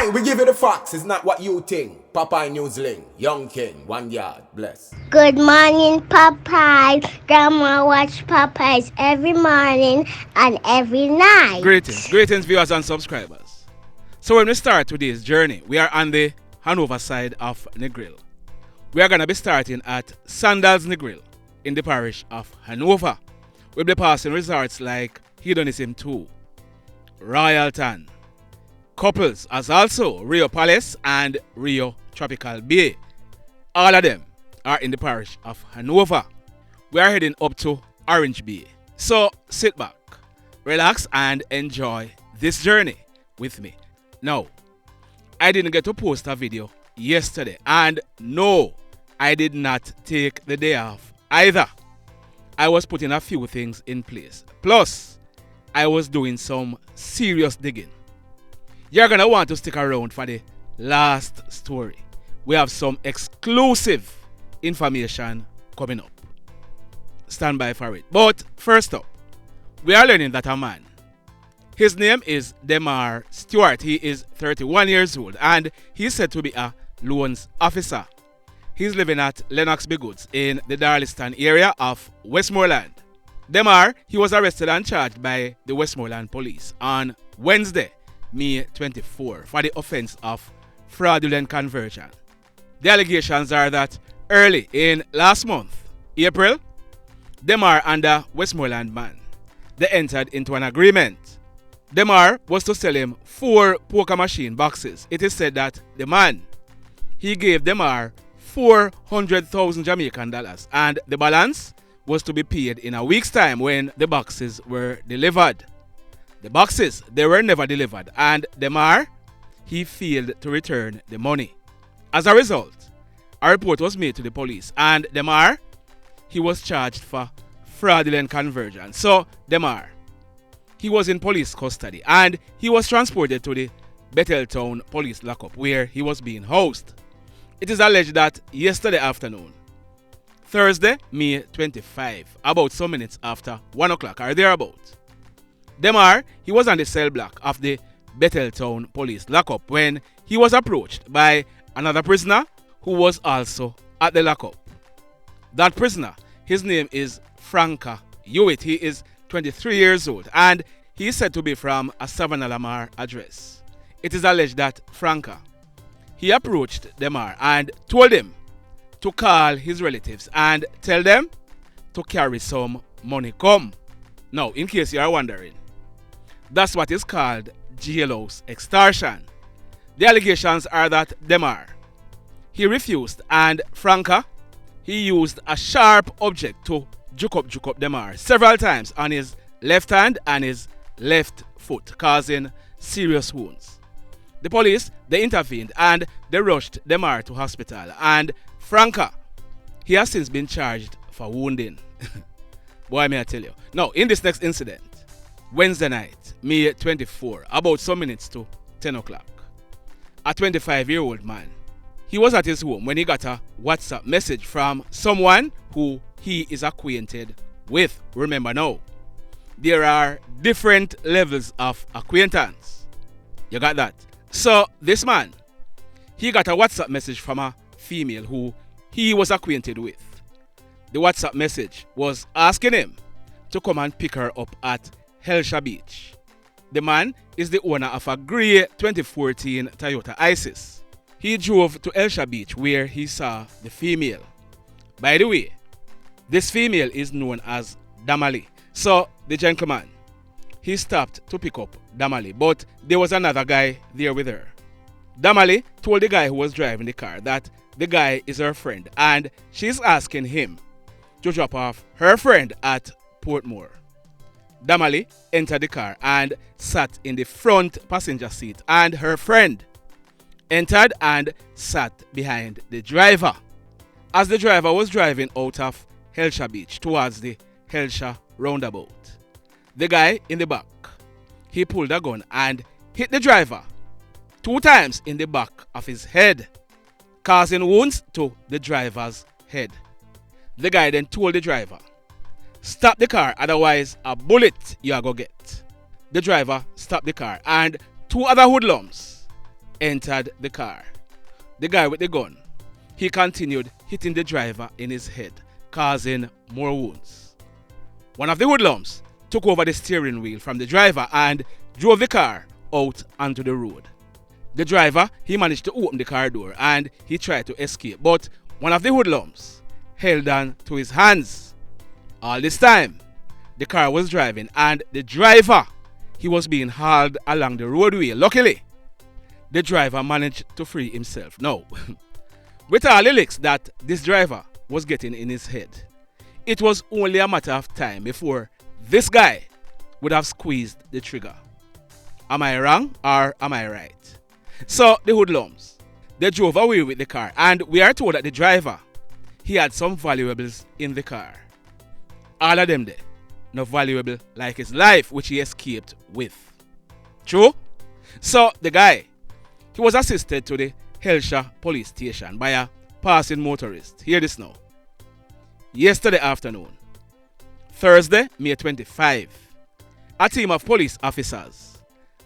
Aye, we give you the facts. It's not what you think. Popeye Newsling, Young King, 1 yard, bless. Good morning, Popeye. Grandma watch Popeyes every morning and every night. Greetings, viewers and subscribers. So when we start today's journey, we are on the Hanover side of Negril. We are going to be starting at Sandals Negril in the parish of Hanover. We'll be passing resorts like Hedonism 2, Royalton, Couples, as also Rio Palace and Rio Tropical Bay. All of them are in the parish of Hanover. We are heading up to Orange Bay. So sit back, relax and enjoy this journey with me. Now, I didn't get to post a video yesterday, and no, I did not take the day off either. I was putting a few things in place. Plus, I was doing some serious digging. You're going to want to stick around for the last story. We have some exclusive information coming up. Stand by for it. But first up, we are learning that a man, his name is Demar Stewart. He is 31 years old and he's said to be a loans officer. He's living at Lennox Goods in the Darliston area of Westmoreland. Demar, he was arrested and charged by the Westmoreland police on Wednesday, May 24, for the offense of fraudulent conversion. The allegations are that early in last month, April, Demar and the Westmoreland man, they entered into an agreement. Demar was to sell him 4 poker machine boxes. It is said that the man, he gave Demar 400,000 Jamaican dollars and the balance was to be paid in a week's time when the boxes were delivered. The boxes, they were never delivered and Demar, he failed to return the money. As a result, a report was made to the police and Demar, he was charged for fraudulent conversion. So Demar, he was in police custody and he was transported to the Betheltown police lockup where he was being housed. It is alleged that yesterday afternoon, Thursday, May 25, about some minutes after 1 o'clock or thereabout, Demar, he was on the cell block of the Betheltown police lockup when he was approached by another prisoner who was also at the lockup. That prisoner, his name is Franca. He is 23 years old and he is said to be from a Savannah Lamar address. It is alleged that Franca, he approached Demar and told him to call his relatives and tell them to carry some money come. Now, in case you are wondering, that's what is called jailhouse extortion. The allegations are that Demar, he refused and Franca, he used a sharp object to juke up Demar several times on his left hand and his left foot, causing serious wounds. The police, they intervened and they rushed Demar to hospital and Franca, he has since been charged for wounding. Boy, may I tell you. Now, in this next incident, Wednesday night, May 24, about some minutes to 10 o'clock, a 25-year-old man, he was at his home when he got a WhatsApp message from someone who he is acquainted with. Remember now, there are different levels of acquaintance. You got that? So this man, he got a WhatsApp message from a female who he was acquainted with. The WhatsApp message was asking him to come and pick her up at Helsha Beach. The man is the owner of a grey 2014 Toyota Isis. He drove to Helsha Beach where he saw the female. By the way, this female is known as Dimali. So the gentleman, he stopped to pick up Dimali, but there was another guy there with her. Dimali told the guy who was driving the car that the guy is her friend and she's asking him to drop off her friend at PMore. Dimali entered the car and sat in the front passenger seat and her friend entered and sat behind the driver. As the driver was driving out of Helsha Beach towards the Helsha roundabout, the guy in the back, he pulled a gun and hit the driver 2 times in the back of his head, causing wounds to the driver's head. The guy then told the driver, "Stop the car, otherwise a bullet you are gonna get." The driver stopped the car and 2 other hoodlums, entered the car. The guy with the gun, he continued hitting the driver in his head, causing more wounds. One of the hoodlums took over the steering wheel from the driver and drove the car out onto the road. The driver, he managed to open the car door and he tried to escape, but one of the hoodlums held on to his hands. All this time, the car was driving and the driver, he was being hauled along the roadway. Luckily, the driver managed to free himself. Now, with all the licks that this driver was getting in his head, it was only a matter of time before this guy would have squeezed the trigger. Am I wrong or am I right? So the hoodlums, they drove away with the car and we are told that the driver, he had some valuables in the car. All of them there, not valuable like his life, which he escaped with. True? So the guy, he was assisted to the Hellshire police station by a passing motorist. Hear this now. Yesterday afternoon, Thursday, May 25, a team of police officers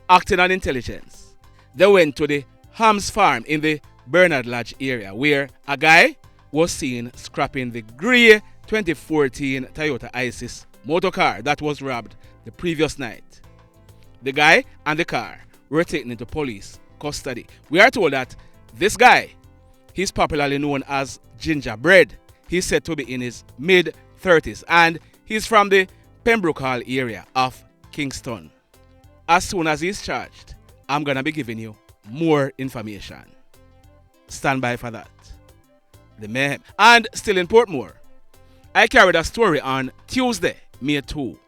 acting on intelligence, they went to the Hams farm in the Bernard Lodge area where a guy was seen scrapping the grey 2014 Toyota Isis motor car that was robbed the previous night. The guy and the car were taken into police custody. We are told that this guy, he's popularly known as Gingerbread. He's said to be in his mid-30s and he's from the Pembroke Hall area of Kingston. As soon as he's charged, I'm going to be giving you more information. Stand by for that. The mayhem. And still in Portmore, I carried a story on Tuesday, May 2.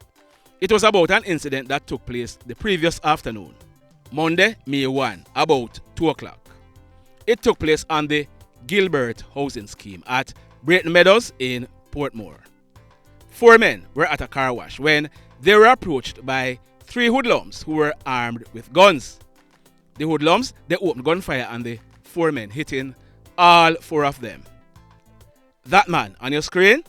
It was about an incident that took place the previous afternoon, Monday, May 1, about 2 o'clock. It took place on the Gilbert housing scheme at Brayton Meadows in Portmore. 4 men were at a car wash when they were approached by 3 hoodlums who were armed with guns. The hoodlums, they opened gunfire on the 4 men, hitting all 4 of them. That man on your screen,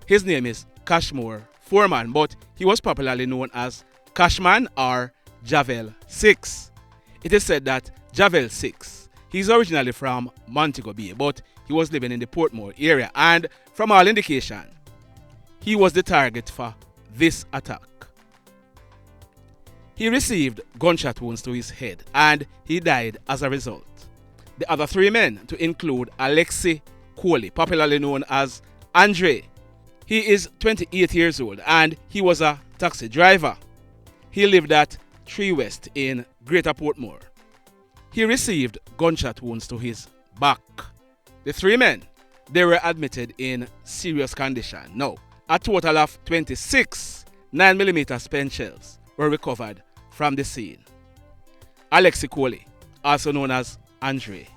his name is Kashmore Foreman, but he was popularly known as Cashman or Javel 6. It is said that Javel 6, he's originally from Montego Bay, but he was living in the Portmore area, and from all indication, he was the target for this attack. He received gunshot wounds to his head and he died as a result. The other 3 men, to include Alexi Coley, popularly known as Andre, he is 28 years old and he was a taxi driver. He lived at 3 West in Greater Portmore. He received gunshot wounds to his back. The 3 men, they were admitted in serious condition. Now, a total of 26 9mm spent shells were recovered from the scene. Alexi Coley, also known as Andre,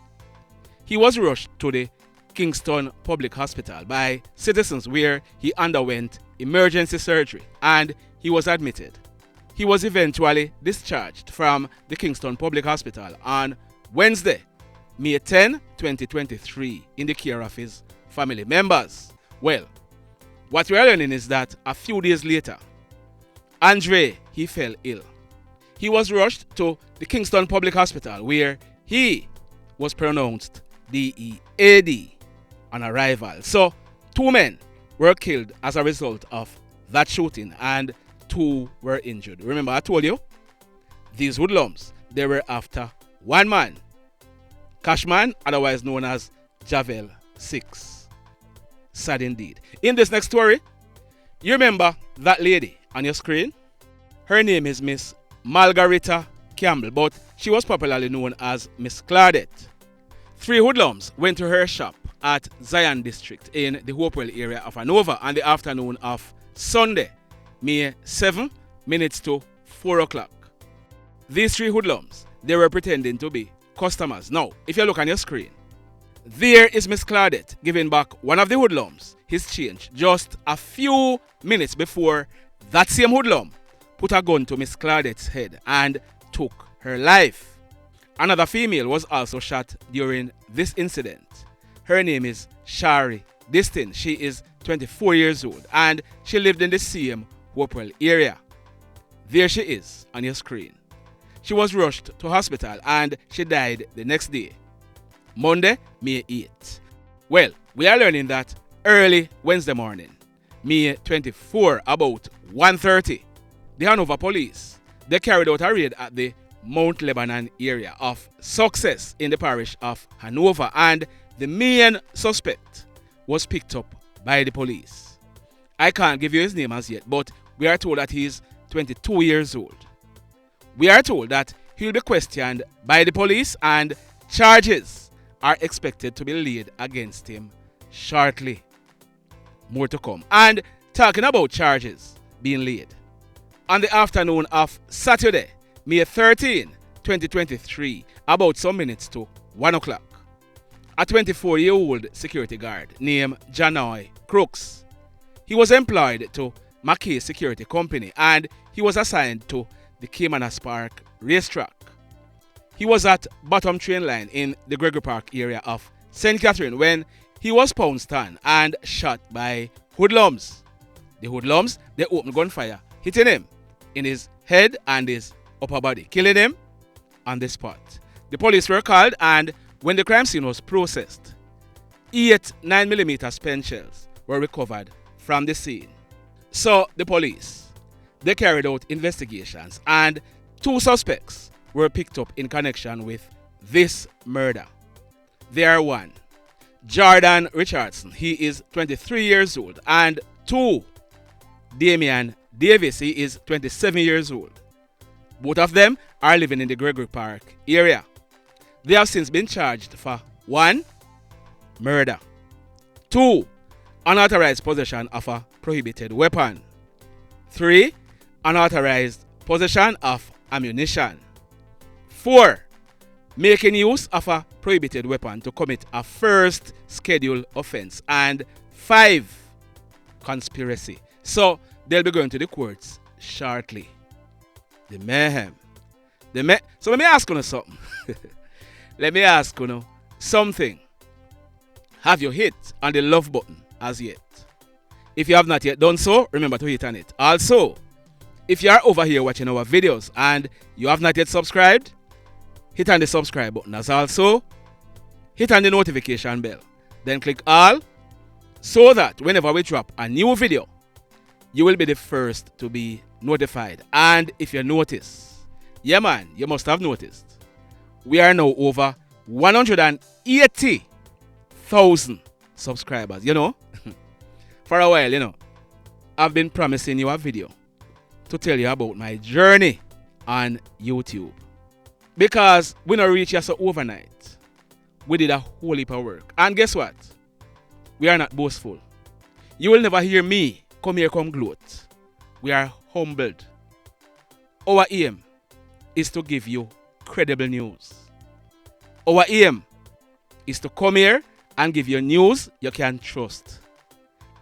he was rushed to the Kingston Public Hospital by citizens where he underwent emergency surgery and he was admitted. He was eventually discharged from the Kingston Public Hospital on Wednesday, May 10, 2023, in the care of his family members. Well, what we are learning is that a few days later, Andre, he fell ill. He was rushed to the Kingston Public Hospital where he was pronounced DEAD on arrival. So 2 men were killed as a result of that shooting and 2 were injured. Remember, I told you, these hoodlums, they were after 1 man, Cashman, otherwise known as Javel 6. Sad indeed. In this next story, you remember that lady on your screen? Her name is Miss Malgarita Campbell, but she was popularly known as Miss Claudette. 3 hoodlums went to her shop at Zion District in the Hopewell area of Hanover on the afternoon of Sunday, May 7 minutes to 4 o'clock. These 3 hoodlums, they were pretending to be customers. Now, if you look on your screen, there is Miss Claudette giving back one of the hoodlums his change just a few minutes before that same hoodlum put a gun to Miss Claudette's head and took her life. Another female was also shot during this incident. Her name is Shari Distin. She is 24 years old and she lived in the same Hopewell area. There she is on your screen. She was rushed to hospital and she died the next day, Monday, May 8th. Well, we are learning that early Wednesday morning, May 24, about 1:30, the Hanover police, they carried out a raid at the Mount Lebanon area of Success in the parish of Hanover, and the main suspect was picked up by the police. I can't give you his name as yet, but we are told that he is 22 years old. We are told that he will be questioned by the police and charges are expected to be laid against him shortly. More to come. And talking about charges being laid, on the afternoon of Saturday, May 13, 2023, about some minutes to 1 o'clock, a 24-year-old security guard named Johnoy Crooks, he was employed to Mackay Security Company and he was assigned to the Caymanas Park racetrack. He was at bottom train line in the Gregory Park area of St. Catherine when he was pounced on and shot by hoodlums. The hoodlums, they opened gunfire, hitting him in his head and his upper body, killing him on the spot. The police were called, and when the crime scene was processed, 8 9mm spent shells were recovered from the scene. So the police, they carried out investigations and 2 suspects were picked up in connection with this murder. They are 1, Jordan Richardson, he is 23 years old, and 2, Damion Davis, he is 27 years old. Both of them are living in the Gregory Park area. They have since been charged for 1, murder, 2, unauthorized possession of a prohibited weapon, 3, unauthorized possession of ammunition, 4, making use of a prohibited weapon to commit a first scheduled offense, and 5, conspiracy. So they'll be going to the courts shortly. The mayhem. So let me ask you something. Let me ask you something. Have you hit on the love button as yet? If you have not yet done so, remember to hit on it. Also, if you are over here watching our videos and you have not yet subscribed, hit on the subscribe button. As also, hit on the notification bell. Then click all so that whenever we drop a new video, you will be the first to be notified. And if you notice, yeah man, you must have noticed, we are now over 180,000 subscribers. For a while, I've been promising you a video to tell you about my journey on YouTube. Because we don't reach here so overnight. We did a whole heap of work. And guess what? We are not boastful. You will never hear me come here, come gloat. We are humbled. Our aim is to give you credible news. Our aim is to come here and give you news you can trust.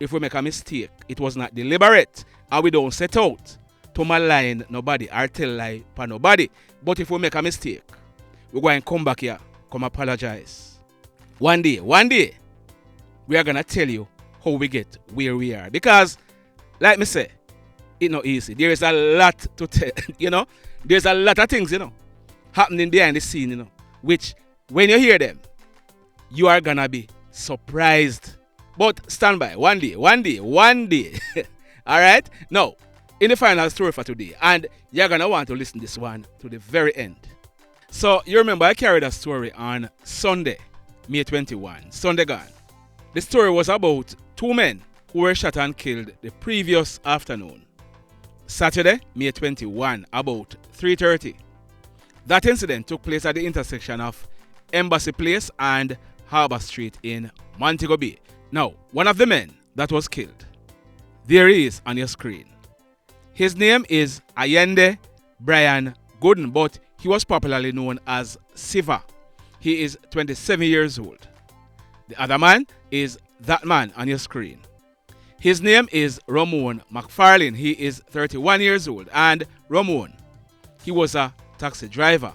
If we make a mistake, it was not deliberate, and we don't set out to malign nobody or tell lie for nobody. But if we make a mistake, we're going to come back here, come apologize. One day, we are going to tell you how we get where we are. Because, like me say, it's not easy. There is a lot to tell, There's a lot of things, happening behind the scene, which, when you hear them, you are going to be surprised. But stand by. One day. All right? Now, in the final story for today, and you're going to want to listen to this one to the very end. So, you remember I carried a story on Sunday, May 21, Sunday gone. The story was about 2 men who were shot and killed the previous afternoon. Saturday, May 21, about 3:30. That incident took place at the intersection of Embassy Place and Harbour Street in Montego Bay. Now, one of the men that was killed, there he is on your screen. His name is Iyendeh Brian Gooden, but he was popularly known as SIVVA. He is 27 years old. The other man is that man on your screen. His name is Romone McFarlane. He is 31 years old. And Romone, he was a taxi driver.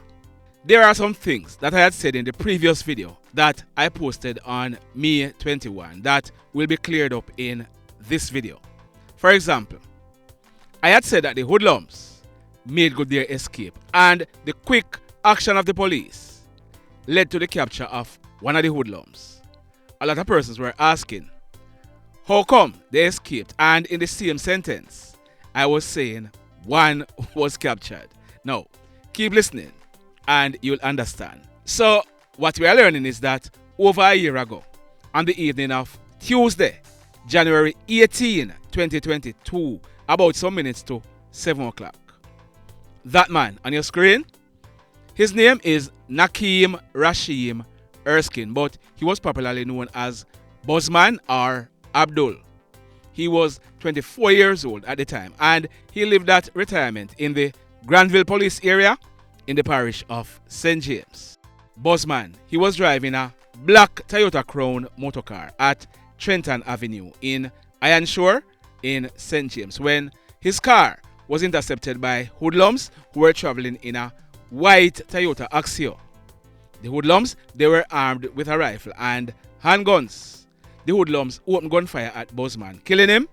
There are some things that I had said in the previous video that I posted on May 21 that will be cleared up in this video. For example, I had said that the hoodlums made good their escape, and the quick action of the police led to the capture of one of the hoodlums. A lot of persons were asking, how come they escaped? And in the same sentence, I was saying one was captured. Now, keep listening and you'll understand. So, what we are learning is that over a year ago, on the evening of Tuesday, January 18, 2022, about some minutes to 7 o'clock, that man on your screen, his name is Nakeem Rasheem Erskine, but he was popularly known as Buzzman or Abdul. He was 24 years old at the time and he lived at retirement in the Granville police area in the parish of St. James. Buzzman, he was driving a black Toyota Crown motorcar at Trenton Avenue in Ironshore in St. James when his car was intercepted by hoodlums who were traveling in a white Toyota Axio. The hoodlums, they were armed with a rifle and handguns. The hoodlums opened gunfire at Buzzman, killing him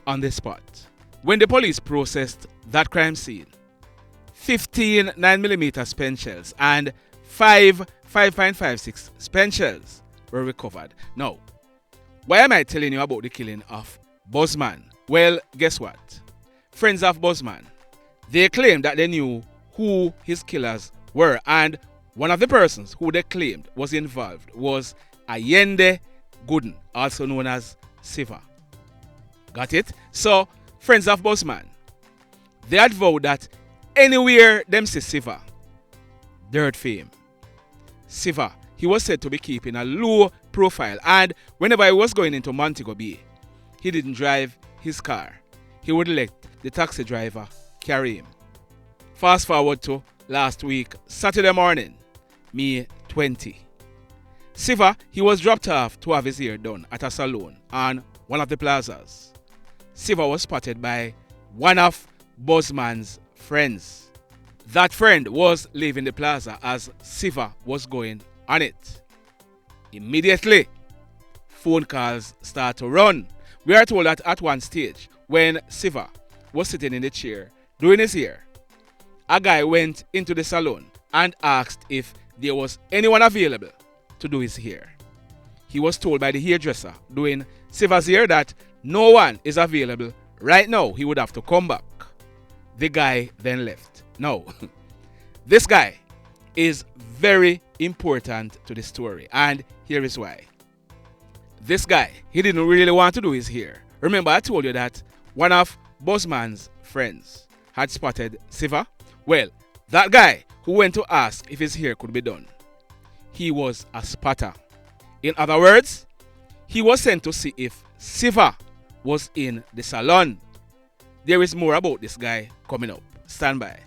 on the spot. When the police processed that crime scene, 15 9mm spent shells and 5 5.56 spent shells were recovered. Now, why am I telling you about the killing of Buzzman? Well, guess what? Friends of Buzzman, they claimed that they knew who his killers were, and one of the persons who they claimed was involved was Iyendeh Gooden, also known as SIVVA. Got it? So, friends of Buzzman, they had vowed that anywhere them see SIVVA, dirt fame. SIVVA, he was said to be keeping a low profile, and whenever he was going into Montego Bay, he didn't drive his car. He would let the taxi driver carry him. Fast forward to last week, Saturday morning, May 20. SIVVA, he was dropped off to have his hair done at a salon on one of the plazas. SIVVA was spotted by one of Buzzman's friends. That friend was leaving the plaza as SIVVA was going on it. Immediately, phone calls start to run. We are told that at one stage, when SIVVA was sitting in the chair doing his hair, a guy went into the salon and asked if there was anyone available to do his hair. He was told by the hairdresser doing SIVVA's hair that no one is available right now. He would have to come back. The guy then left. Now, this guy is very important to the story, and here is why. This guy, he didn't really want to do his hair. Remember, I told you that one of Buzzman's friends had spotted SIVVA. Well, that guy who went to ask if his hair could be done, he was a spotter. In other words, he was sent to see if SIVVA was in the salon. There is more about this guy coming up. Stand by.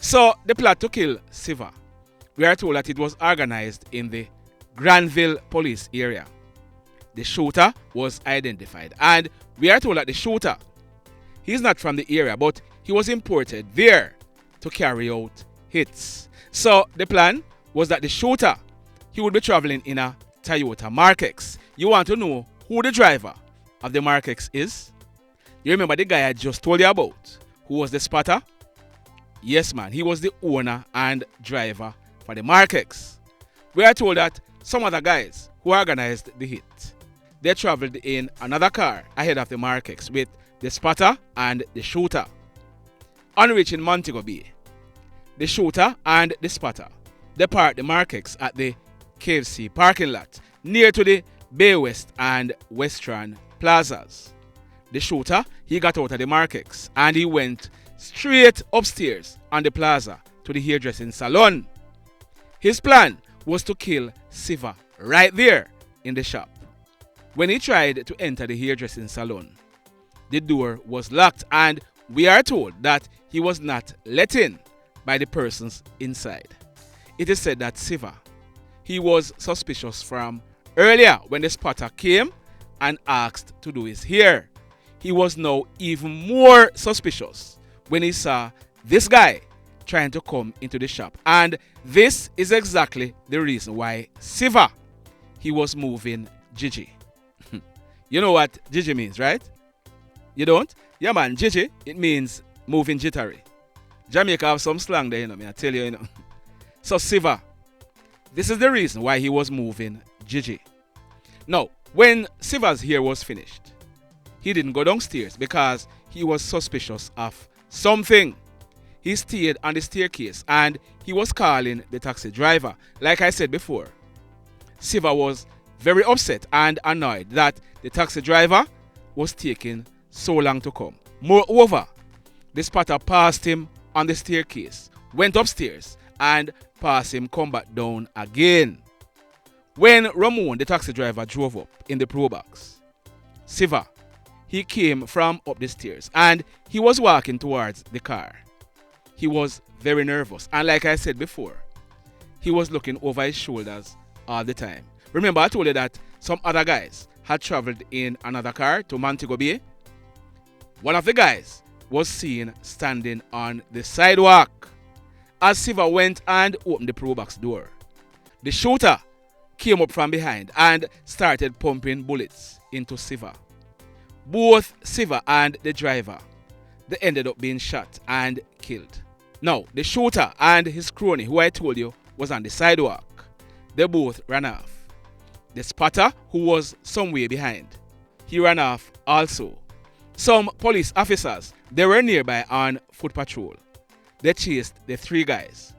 So, the plot to kill SIVVA, we are told that it was organized in the Granville police area. The shooter was identified, and we are told that the shooter, he's not from the area, but he was imported there to carry out hits. So the plan was that the shooter, he would be traveling in a Toyota Mark X. You want to know who the driver of the Mark X is? You remember the guy I just told you about, who was the spotter? Yes, man, he was the owner and driver for the Mark X. We are told that some other guys who organized the hit, they traveled in another car ahead of the Mark X with the spotter and the shooter. On reaching Montego Bay, the shooter and the spotter, they parked the Mark X at the KFC parking lot near to the Bay West and Western plazas. The shooter, he got out of the Mark X and he went straight upstairs on the plaza to the hairdressing salon. His plan was to kill SIVVA right there in the shop. When he tried to enter the hairdressing salon, the door was locked and we are told that he was not let in by the persons inside. It is said that SIVVA, he was suspicious from earlier when the spotter came and asked to do his hair. He was now even more suspicious when he saw this guy trying to come into the shop. And this is exactly the reason why SIVVA, he was moving Gigi. You know what Gigi means, right? You don't? Yeah, man, Gigi, it means moving jittery. Jamaica have some slang there, I tell you, So SIVVA, this is the reason why he was moving Gigi. Now, when SIVVA's hair was finished, he didn't go downstairs because he was suspicious of something. He stayed on the staircase and he was calling the taxi driver. Like I said before, SIVVA was very upset and annoyed that the taxi driver was taking so long to come. Moreover, the spotter passed him on the staircase, went upstairs and passed him come back down again. When Romone, the taxi driver, drove up in the pro box, SIVVA, he came from up the stairs and he was walking towards the car. He was very nervous and like I said before, he was looking over his shoulders all the time. Remember I told you that some other guys had traveled in another car to Montego Bay? One of the guys was seen standing on the sidewalk as SIVVA went and opened the pro box door. The shooter came up from behind and started pumping bullets into SIVVA. Both SIVVA and the driver, they ended up being shot and killed. Now, the shooter and his crony, who I told you was on the sidewalk, they both ran off. The spotter, who was somewhere behind, he ran off also. Some police officers, they were nearby on foot patrol. They chased the three guys.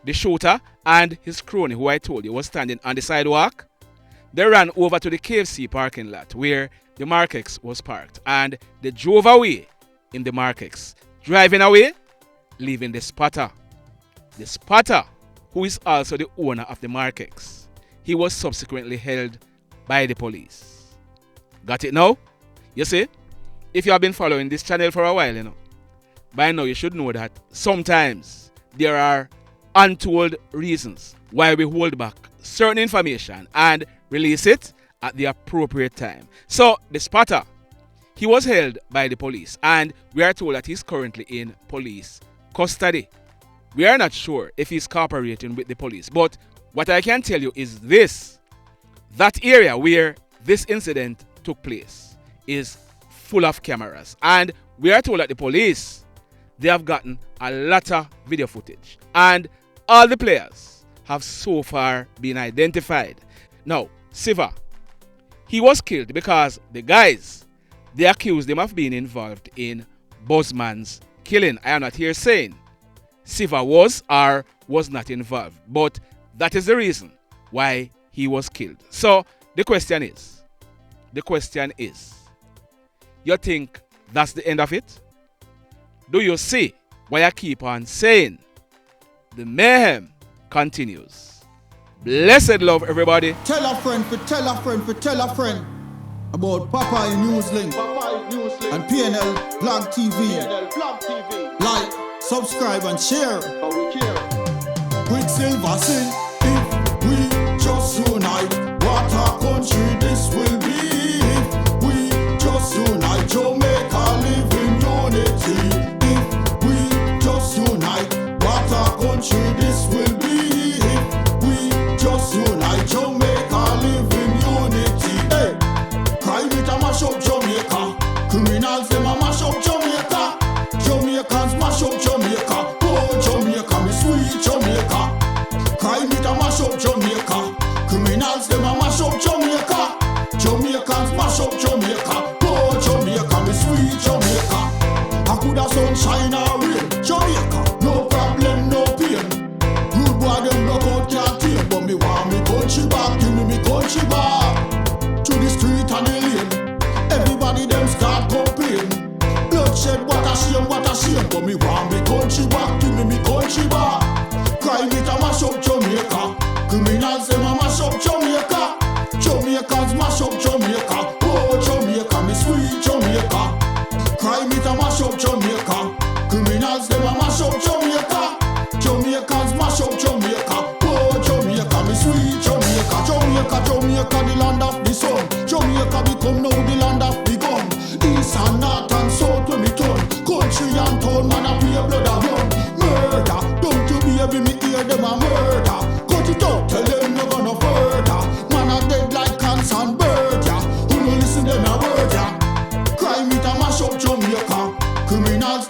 The shooter and his crony, who I told you was standing on the sidewalk, they ran over to the KFC parking lot where the Markex was parked and they drove away in the Markex, driving away, leaving the spotter. The spotter, who is also the owner of the Markex, he was subsequently held by the police. Got it now? You see, if you have been following this channel for a while, by now you should know that sometimes there are untold reasons why we hold back certain information and release it at the appropriate time. So the spotter, he was held by the police and we are told that he's currently in police custody. We are not sure if he's cooperating with the police, but what I can tell you is this: that area where this incident took place is full of cameras and we are told that the police, they have gotten a lot of video footage and all the players have so far been identified. Now, SIVVA, he was killed because the guys, they accused him of being involved in Buzzman's killing. I am not here saying SIVVA was or was not involved, but that is the reason why he was killed. So the question is, you think that's the end of it? Do you see why I keep on saying the mayhem continues? Blessed love, everybody. Tell a friend for tell a friend for tell a friend about Papa in Newslink and PNL Vlog TV. Like, subscribe and share. Quicksilver sing, if we just unite, what a country this will be. If we just unite, Jamaica live in unity. If we just unite, what a country this will be. If we just unite, Jamaica live in unity. Hey, crime it a mash up Jamaica. Criminals them a mash up Jamaica. Jamaicans mash up Jamaica. Oh Jamaica, me sweet Jamaica. Crime it a mash up Jamaica. Criminals them a mash up Jamaica. Jamaicans mash up Jamaica. Oh Jamaica, me sweet Jamaica. I coulda sunshine or rain. Jamaica, no problem, no pain. Rude boy them block out can't tame, but me want me country back. Give me country back. To the street and the lane, everybody them start complain. Bloodshed, what a shame, but me want me country back. Give me country back. Crime it a mash up Jamaica. Criminals them a mash up Jamaica. Jamaicans mash up Jamaica. Oh Jamaica, me sweet Jamaica. Crime it a mash up Jamaica. Criminals them a mash up Jamaica. Jamaicans mash up Jamaica. Oh Jamaica, me sweet Jamaica. Jamaica, the land of the sun. Jamaica become now the land of the gun. East and north and south when me turn. Country and town, man a pay blood a run. Murder, don't you baby me hear them a murder. Cut it out, tell them no gonna further. Man a dead like cancer and bird, yeah. Who no listen them a word, yeah. Crime it a mash up Jamaica. Criminals